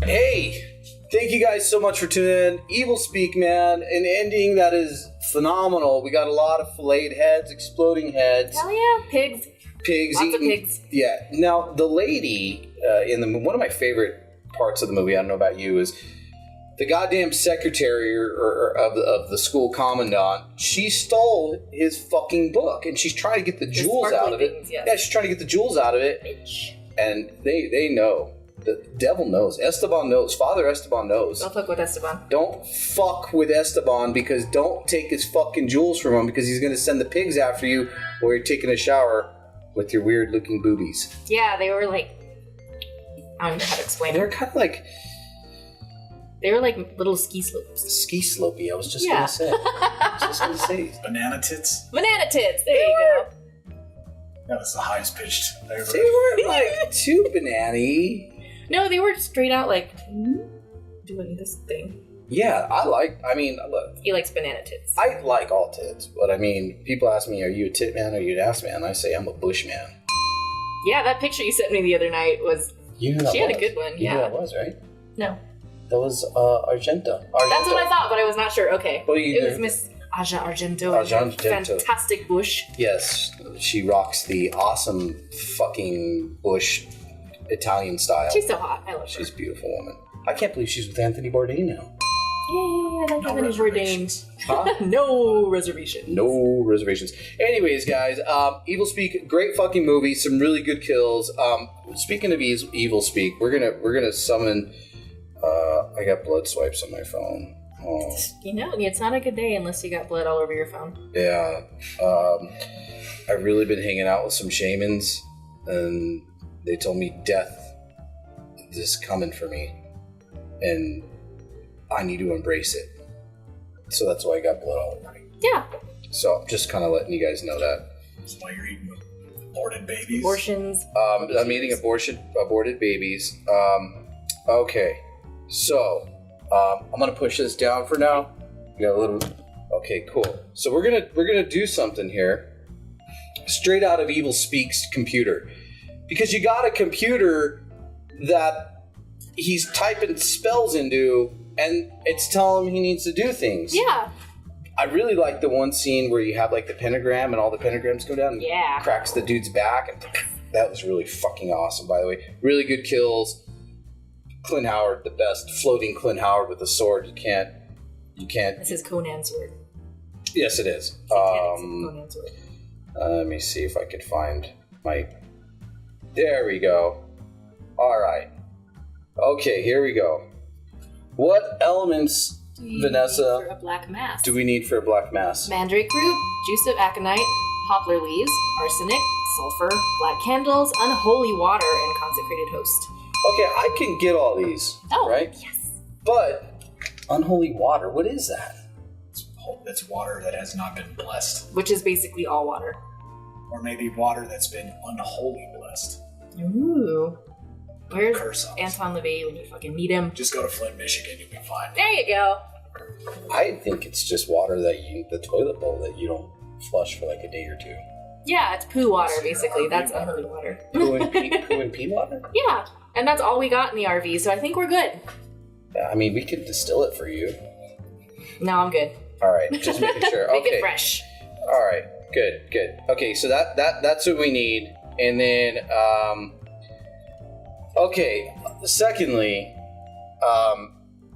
Hey, thank you guys so much for tuning in. EVILSPEAK, man, an ending that is phenomenal. We got a lot of filleted heads, exploding heads. Hell yeah, pigs. Pigs. Lots eating, of pigs. Yeah. Now, the lady in the one of my favorite parts of the movie, I don't know about you, is the goddamn secretary of the school commandant. She stole his fucking book, and she's trying to get the jewels out of it. Things, yes. Yeah, she's trying to get the jewels out of it. Bitch. And they know. The devil knows. Esteban knows. Father Esteban knows. Don't fuck with Esteban. Don't fuck with Esteban, because don't take his fucking jewels from him, because he's going to send the pigs after you while you're taking a shower with your weird looking boobies. Yeah, they were like... I don't know how to explain They're it. kind of like... They were like little ski slopes. Ski slopey, I was just going to say. Banana tits? Banana tits! There you go. That was the highest pitched I ever They weren't like too banana-y. No, they were straight out like... doing this thing. Yeah, look, He likes banana tits. I like all tits, but I mean, people ask me, are you a tit man or are you an ass man? I say I'm a bush man. Yeah, that picture you sent me the other night was... You knew that She had a good one, You yeah. knew that was, right? No. That was Argento. That's what I thought, but I was not sure. Okay. What do you It do? was Miss Aja Argento. Argento. Fantastic bush. Yes, she rocks the awesome fucking bush Italian style. She's so hot. I love her. She's a beautiful woman. I can't believe she's with Anthony Bourdain now. Yay, I like No Anthony Bourdain. reservations. Huh? No reservation. No reservations. Anyways, guys, EVILSPEAK, great fucking movie. Some really good kills. Speaking of EVILSPEAK, we're gonna summon. I got blood swipes on my phone. Oh. You know, it's not a good day unless you got blood all over your phone. Yeah. I've really been hanging out with some shamans, and they told me death is coming for me, and I need to embrace it. So that's why I got blood all over me. Yeah. So I'm just kind of letting you guys know that. That's why you're eating aborted babies. Abortions. I'm eating aborted babies. Okay. So, I'm gonna push this down for now. We got a little. Okay, cool. So we're gonna do something here, straight out of EVILSPEAK's computer, because you got a computer that he's typing spells into, and it's telling him he needs to do things. Yeah. I really like the one scene where you have like the pentagram, and all the pentagrams go down, and Yeah. cracks the dude's back, and that was really fucking awesome. By the way, really good kills. Clint Howard, the best. Floating Clint Howard with a sword. You can't. This is Conan's sword. Yes, it is. Conan's sword. Let me see if I could find my. There we go. All right. Okay, here we go. What elements, Vanessa, For a black mass. do we need for a black mass? Mandrake root, juice of aconite, poplar leaves, arsenic, sulfur, black candles, unholy water, and consecrated host. Okay, I can get all these. Oh, right? yes. But unholy water, what is that? It's water that has not been blessed. Which is basically all water. Or maybe water that's been unholy blessed. Ooh. Where's Curse on us. Anton LaVey when you fucking need him? Just go to Flint, Michigan, you'll be fine. There you go. I think it's just water that the toilet bowl that you don't flush for like a day or two. Yeah, it's poo water, So basically. RV That's water. unholy water. Poo and pee water? Yeah, and that's all we got in the RV, so I think we're good. Yeah, I mean, we could distill it for you. No, I'm good. All right, just making sure. Make Okay. it fresh. All right, good. Okay, so that's what we need, and then okay. Secondly,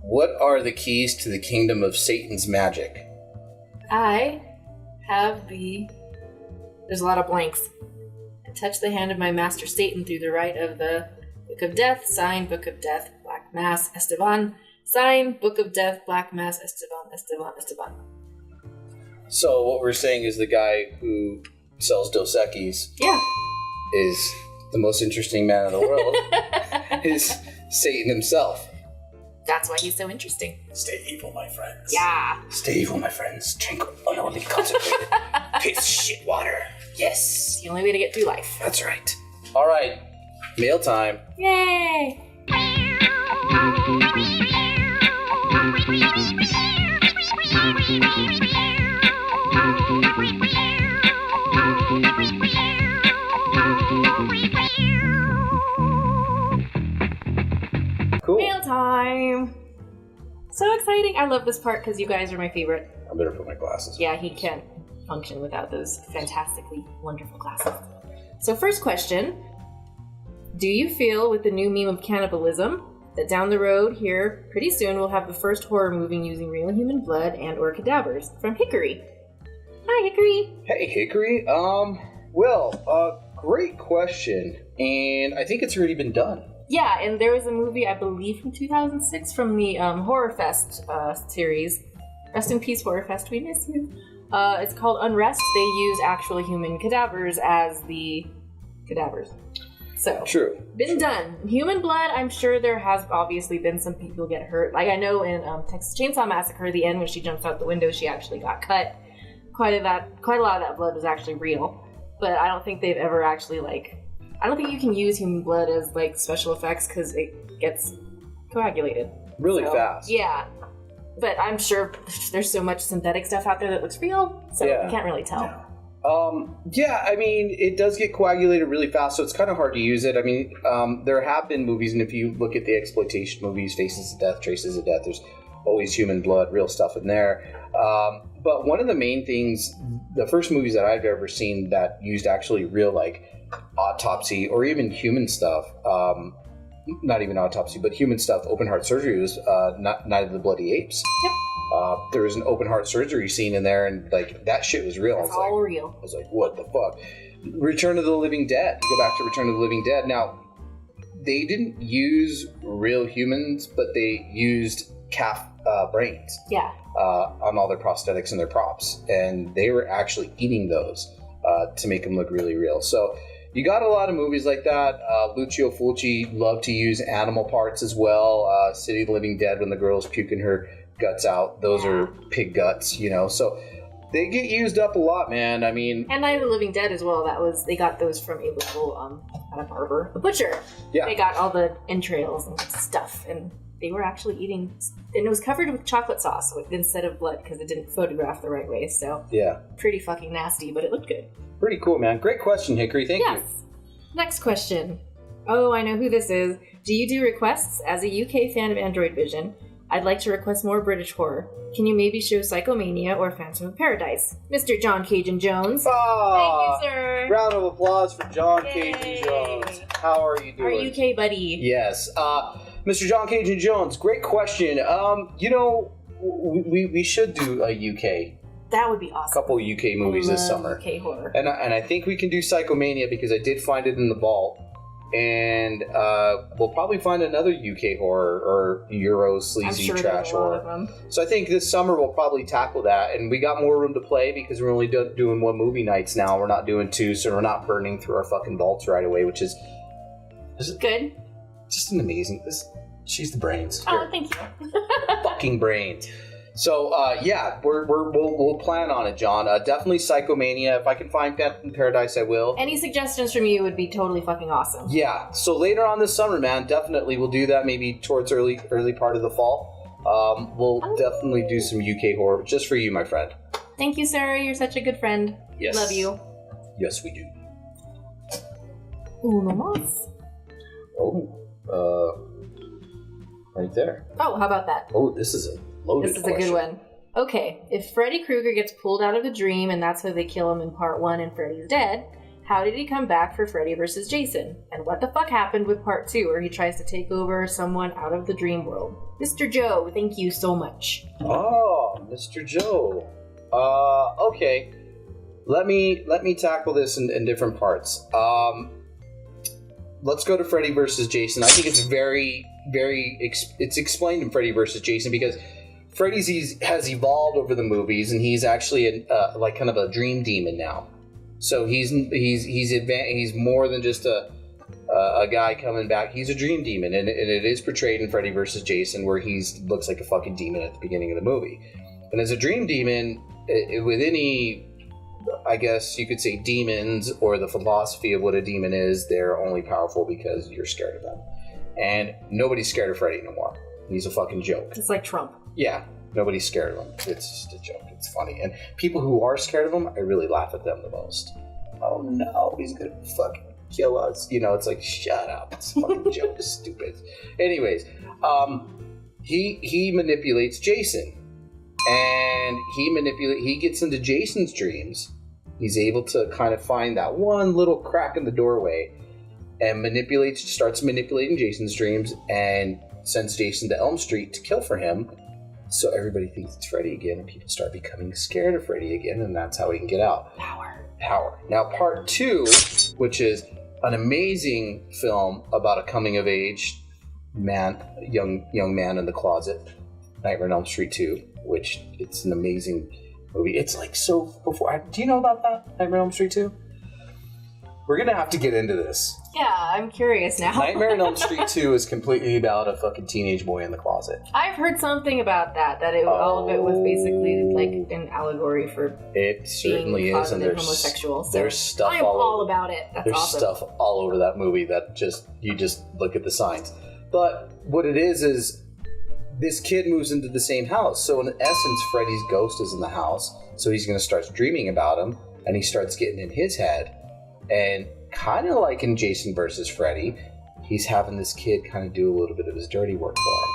what are the keys to the kingdom of Satan's magic? I have There's a lot of blanks. I touch the hand of my master Satan through the right of the Book of Death, sign, Book of Death, Black Mass, Esteban, sign, Book of Death, Black Mass, Esteban. So what we're saying is the guy who sells Dos Equis Yeah. is the most interesting man in the world. Is Satan himself. That's why he's so interesting. Stay evil, my friends. Yeah. Stay evil, my friends. Drink unholy consecrated piss shit water. Yes. It's the only way to get through life. That's right. All right. Mail time. Yay! Cool. Mail time! So exciting. I love this part because you guys are my favorite. I better put my glasses on. Yeah, he can't function without those fantastically wonderful glasses. So first question, do you feel with the new meme of cannibalism that down the road here, pretty soon, we'll have the first horror movie using real human blood and or cadavers? From Hickory. Hi, Hickory. Hey, Hickory. Great question. And I think it's already been done. Yeah, and there was a movie, I believe, from 2006 from the Horror Fest series. Rest in peace, Horror Fest, we miss you. It's called Unrest. They use actual human cadavers as the cadavers. So, True. Been done. Human blood, I'm sure there has obviously been some people get hurt. Like I know in Texas Chainsaw Massacre, the end when she jumps out the window, she actually got cut. Quite a lot of that blood was actually real. But I don't think they've ever actually I don't think you can use human blood as special effects because it gets coagulated. Really fast. Yeah. But I'm sure there's so much synthetic stuff out there that looks real, so you can't really tell. Yeah. I mean, it does get coagulated really fast, so it's kind of hard to use it. I mean, there have been movies, and if you look at the exploitation movies, Faces of Death, Traces of Death, there's always human blood, real stuff in there. But one of the main things, the first movies that I've ever seen that used actually real, autopsy or even human stuff, not even autopsy, but human stuff, open heart surgery was Night of the Bloody Apes. Yep. There was an open heart surgery scene in there, and that shit was real. It's all real. I was like, what the fuck? Return of the Living Dead. You go back to Return of the Living Dead. Now, they didn't use real humans, but they used calf brains. Yeah. On all their prosthetics and their props, and they were actually eating those to make them look really real. So you got a lot of movies like that. Lucio Fulci loved to use animal parts as well. City of the Living Dead, when the girl's puking her guts out, those are pig guts, so they get used up a lot, man. I mean, and Night of the Living Dead as well. They got those from a local barber, the butcher. Yeah, they got all the entrails and stuff, and they were actually eating, and it was covered with chocolate sauce instead of blood because it didn't photograph the right way. So yeah, pretty fucking nasty, but it looked good. Pretty cool, man. Great question, Hickory. Thank you. Yes. Next question. Oh, I know who this is. Do you do requests? As a UK fan of Androidvision, I'd like to request more British horror. Can you maybe show Psychomania or Phantom of Paradise? Mr. John Cajun Jones. Oh, thank you, sir. Round of applause for John Yay. Cajun Jones. How are you doing? Our UK buddy. Yes. Mr. John Cajun Jones, great question. We should do a UK. That would be awesome. Couple UK movies this summer. UK horror. And I think we can do Psychomania because I did find it in the vault. And we'll probably find another UK horror or Euro sleazy trash horror. So I think this summer we'll probably tackle that. And we got more room to play because we're only doing one movie nights now. We're not doing two, so we're not burning through our fucking vaults right away, which is good. Just an amazing. She's the brains. Oh, thank you. Fucking brains. So we'll plan on it, John. Definitely Psychomania. If I can find Phantom Paradise, I will. Any suggestions from you would be totally fucking awesome. Yeah. So later on this summer, man, definitely we'll do that. Maybe towards early part of the fall. We'll definitely do some UK horror just for you, my friend. Thank you, Sarah. You're such a good friend. Yes. Love you. Yes, we do. Uno más. Oh, right there. Oh, how about that? Oh, this is a loaded This is question. a good one. Okay, if Freddy Krueger gets pulled out of the dream and that's how they kill him in part 1 and Freddy's dead, how did he come back for Freddy vs. Jason? And what the fuck happened with part 2 where he tries to take over someone out of the dream world? Mr. Joe, thank you so much. Oh, Mr. Joe. Okay. Let me tackle this in different parts. Let's go to Freddy vs. Jason. I think it's very, it's explained in Freddy vs. Jason because Freddy's has evolved over the movies, and he's actually like kind of a dream demon now. So he's more than just a guy coming back. He's a dream demon, and it is portrayed in Freddy vs. Jason where he looks like a fucking demon at the beginning of the movie. And as a dream demon, with any, I guess you could say, demons, or the philosophy of what a demon is, they're only powerful because you're scared of them. And nobody's scared of Freddy no more. He's a fucking joke. It's like Trump. Yeah, nobody's scared of him. It's just a joke. It's funny. And people who are scared of him, I really laugh at them the most. Oh no, he's gonna fucking kill us. It's like, shut up. It's a fucking joke. It's stupid. Anyways, he manipulates Jason, and he gets into Jason's dreams. He's able to kind of find that one little crack in the doorway, and starts manipulating Jason's dreams, and sends Jason to Elm Street to kill for him. So everybody thinks it's Freddy again, and people start becoming scared of Freddy again, and that's how he can get out. Power. Now, part 2, which is an amazing film about a coming-of-age young man in the closet, Nightmare on Elm Street 2, which it's an amazing movie. It's like so before. Do you know about that, Nightmare on Elm Street 2? We're gonna have to get into this. Yeah, I'm curious now. Nightmare on Elm Street 2 is completely about a fucking teenage boy in the closet. I've heard something about that all of it was basically like an allegory for it certainly being is, and there's homosexual. So there's stuff I'm all about it. That's there's awesome. stuff all over that movie that you just look at the signs. But what it is this kid moves into the same house. So in essence, Freddy's ghost is in the house. So he's going to start dreaming about him, and he starts getting in his head. And kind of like in Jason versus Freddy, he's having this kid kind of do a little bit of his dirty work for him.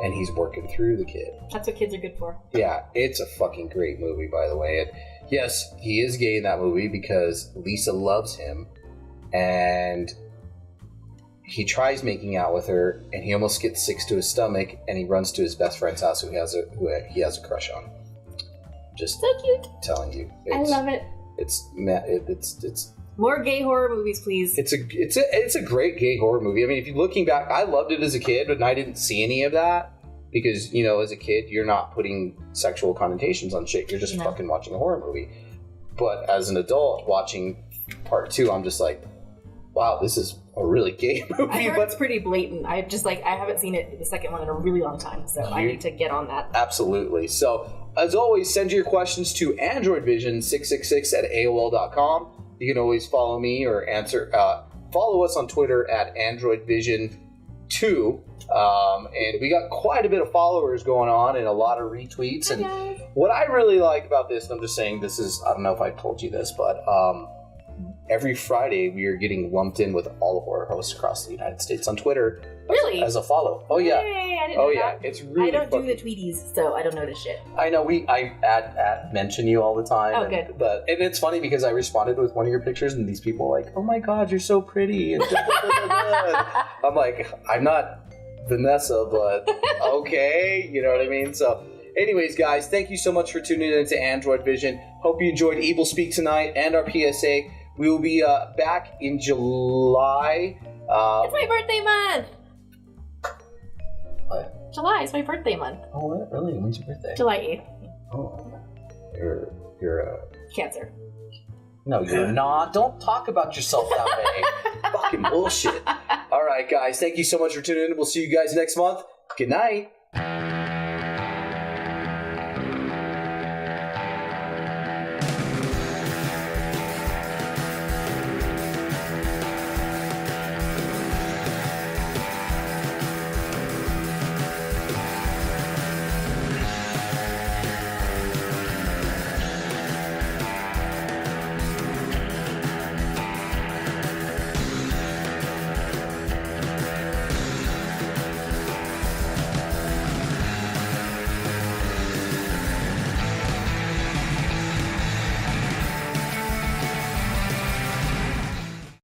And he's working through the kid. That's what kids are good for. Yeah, it's a fucking great movie, by the way. And yes, he is gay in that movie because Lisa loves him. And he tries making out with her, and he almost gets sick to his stomach, and he runs to his best friend's house who he has a crush on. Just so cute. Telling you. I love it. It's more gay horror movies, please. It's a great gay horror movie. I mean, if you're looking back, I loved it as a kid, but I didn't see any of that because, you know, as a kid, you're not putting sexual connotations on shit. You're just fucking watching a horror movie. But as an adult watching part 2, I'm just like, wow, this is a really gay movie. I heard it's pretty blatant. I haven't seen the second one in a really long time, so I need to get on that. Absolutely. So, as always, send your questions to AndroidVision666@AOL.com. You can always follow me or follow us on Twitter at AndroidVision2. And we got quite a bit of followers going on and a lot of retweets. And what I really like about this, and I'm just saying this is, I don't know if I told you this, but every Friday we are getting lumped in with all of our hosts across the United States on Twitter. Really? As a follow. Oh, yeah. Yay, I didn't know that. It's really I don't do the tweeties, so I don't know this shit. I know I mention you all the time. Oh, good. And it's funny because I responded with one of your pictures, and these people are like, oh my god, you're so pretty. And I'm like, I'm not Vanessa, but okay. You know what I mean? So anyways, guys, thank you so much for tuning in to Android Vision. Hope you enjoyed EVILSPEAK tonight and our PSA. We will be back in July. It's my birthday month. What? July is my birthday month. Oh, what? Really? When's your birthday? July 8th. Oh, you're a Cancer. No, you're not. Don't talk about yourself that way. Fucking bullshit. All right, guys. Thank you so much for tuning in. We'll see you guys next month. Good night.